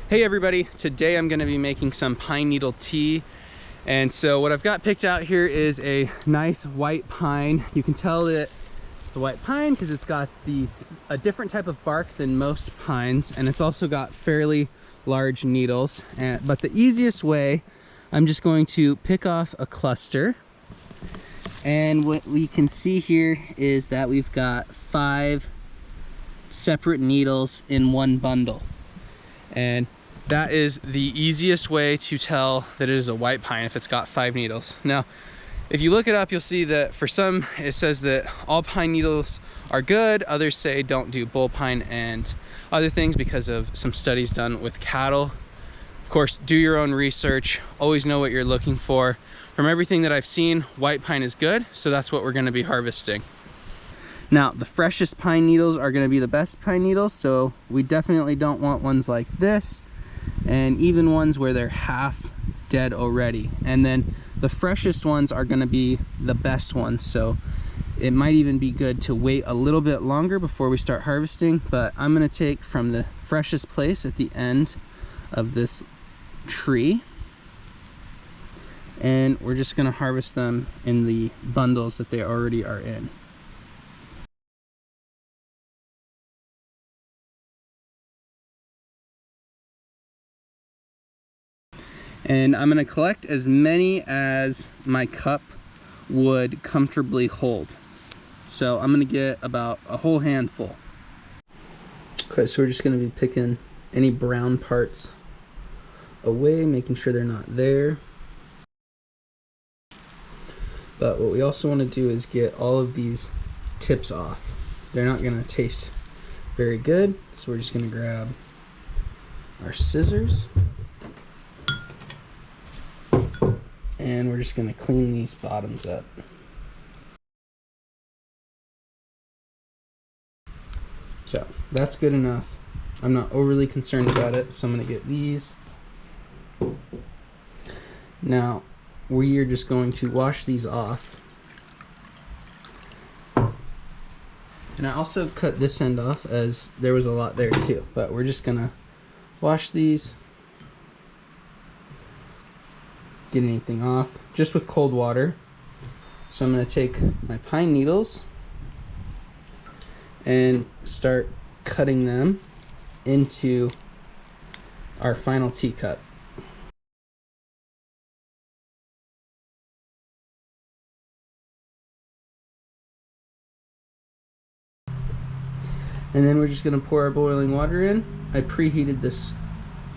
Hey everybody, today I'm going to be making some pine needle tea. And so what I've got picked out here is a nice white pine. You can tell that it's a white pine because it's got a different type of bark than most pines, and it's also got fairly large needles. But the easiest way, I'm just going to pick off a cluster. And what we can see here is that we've got 5 separate needles in one bundle. And that is the easiest way to tell that it is a white pine if it's got 5 needles. Now, if you look it up, you'll see that for some, it says that all pine needles are good. Others say don't do bull pine and other things because of some studies done with cattle. Of course, do your own research. Always know what you're looking for. From everything that I've seen, white pine is good, so that's what we're going to be harvesting. Now, the freshest pine needles are going to be the best pine needles, so we definitely don't want ones like this, and even ones where they're half dead already. And then the freshest ones are going to be the best ones, so it might even be good to wait a little bit longer before we start harvesting. But I'm going to take from the freshest place at the end of this tree, and we're just going to harvest them in the bundles that they already are in. And I'm going to collect as many as my cup would comfortably hold. So I'm going to get about a whole handful. Okay, so we're just going to be picking any brown parts away, making sure they're not there. But what we also want to do is get all of these tips off. They're not going to taste very good, so we're just going to grab our scissors. And we're just going to clean these bottoms up. So that's good enough. I'm not overly concerned about it, so I'm going to get these. Now we are just going to wash these off. And I also cut this end off as there was a lot there too, but we're just going to wash these. Get anything off just with cold water. So I'm going to take my pine needles and start cutting them into our final teacup. And then we're just going to pour our boiling water in. I preheated this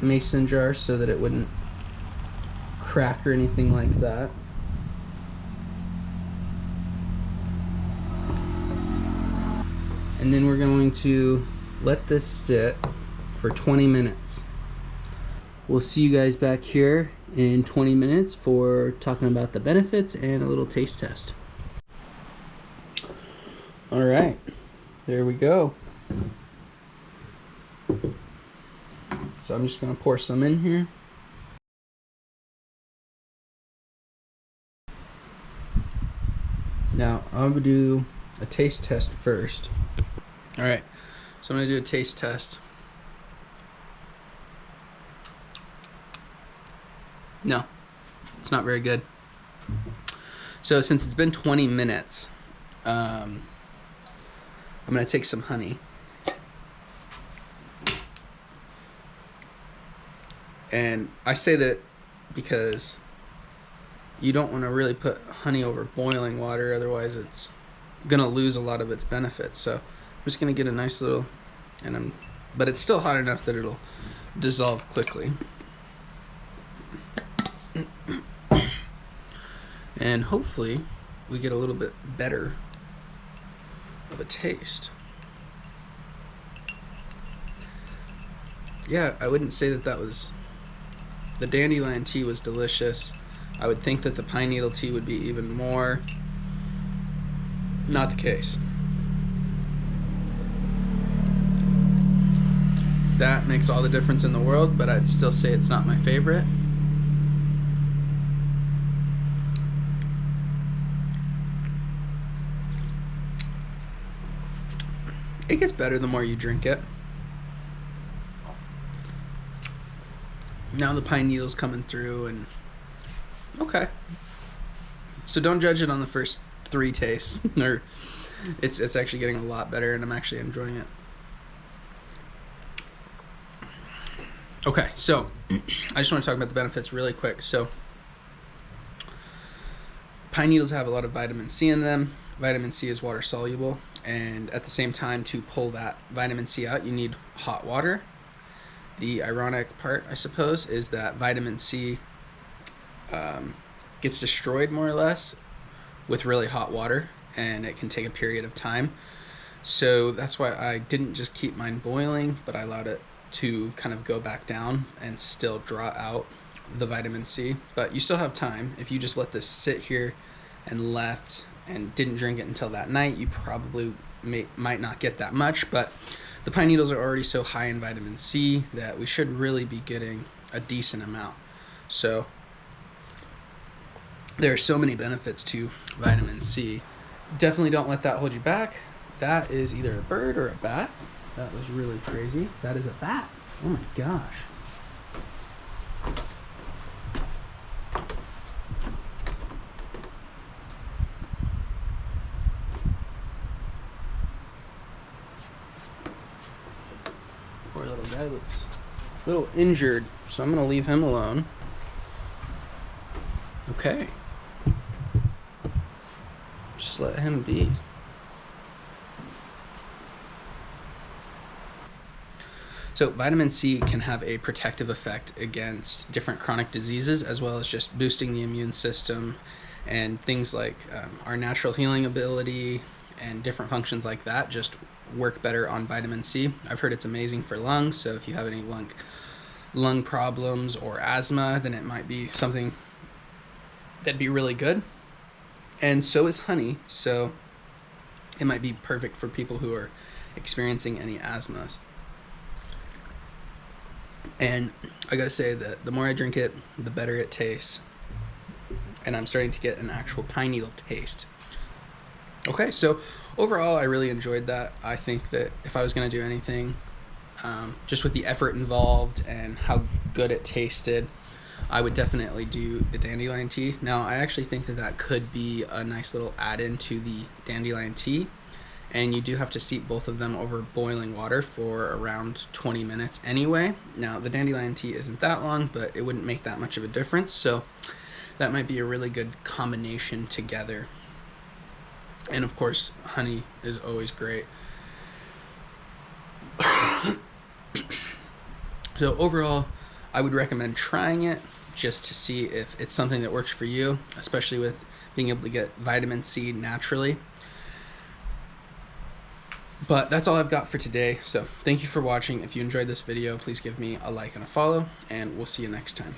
mason jar so that it wouldn't crack or anything like that. And then we're going to let this sit for 20 minutes. We'll see you guys back here in 20 minutes for talking about the benefits and a little taste test. All right, there we go. So I'm just going to pour some in here. Now, I'm going to do a taste test first. Alright, so I'm going to do a taste test. No, it's not very good. So since it's been 20 minutes, I'm going to take some honey. And I say that because you don't want to really put honey over boiling water, otherwise it's gonna lose a lot of its benefits. So I'm just gonna get a nice little, but it's still hot enough that it'll dissolve quickly. And hopefully we get a little bit better of a taste. Yeah, I wouldn't say that was, the dandelion tea was delicious. I would think that the pine needle tea would be even more. Not the case. That makes all the difference in the world, but I'd still say it's not my favorite. It gets better the more you drink it. Now the pine needle's coming through, and okay. So don't judge it on the first 3 tastes. Or it's actually getting a lot better, and I'm actually enjoying it. Okay, so I just want to talk about the benefits really quick. So pine needles have a lot of vitamin C in them. Vitamin C is water soluble, and at the same time, to pull that vitamin C out, you need hot water. The ironic part, I suppose, is that vitamin C gets destroyed more or less with really hot water, and it can take a period of time. So that's why I didn't just keep mine boiling, but I allowed it to kind of go back down and still draw out the vitamin C. But you still have time. If you just let this sit here and left and didn't drink it until that night, you probably might not get that much. But the pine needles are already so high in vitamin C that we should really be getting a decent amount. So there are so many benefits to vitamin C. Definitely don't let that hold you back. That is either a bird or a bat. That was really crazy. That is a bat. Oh my gosh. Poor little guy looks a little injured, so I'm gonna leave him alone. Okay. Just let him be. So vitamin C can have a protective effect against different chronic diseases, as well as just boosting the immune system and things like our natural healing ability and different functions like that just work better on vitamin C. I've heard it's amazing for lungs, so if you have any lung problems or asthma, then it might be something that'd be really good. And so is honey, so it might be perfect for people who are experiencing any asthmas. And I gotta say that the more I drink it, the better it tastes. And I'm starting to get an actual pine needle taste. Okay, so overall, I really enjoyed that. I think that if I was gonna do anything, just with the effort involved and how good it tasted, I would definitely do the dandelion tea. Now, I actually think that that could be a nice little add-in to the dandelion tea. And you do have to steep both of them over boiling water for around 20 minutes anyway. Now, the dandelion tea isn't that long, but it wouldn't make that much of a difference. So that might be a really good combination together. And of course, honey is always great. So overall, I would recommend trying it just to see if it's something that works for you, especially with being able to get vitamin C naturally. But that's all I've got for today. So thank you for watching. If you enjoyed this video, please give me a like and a follow, and we'll see you next time.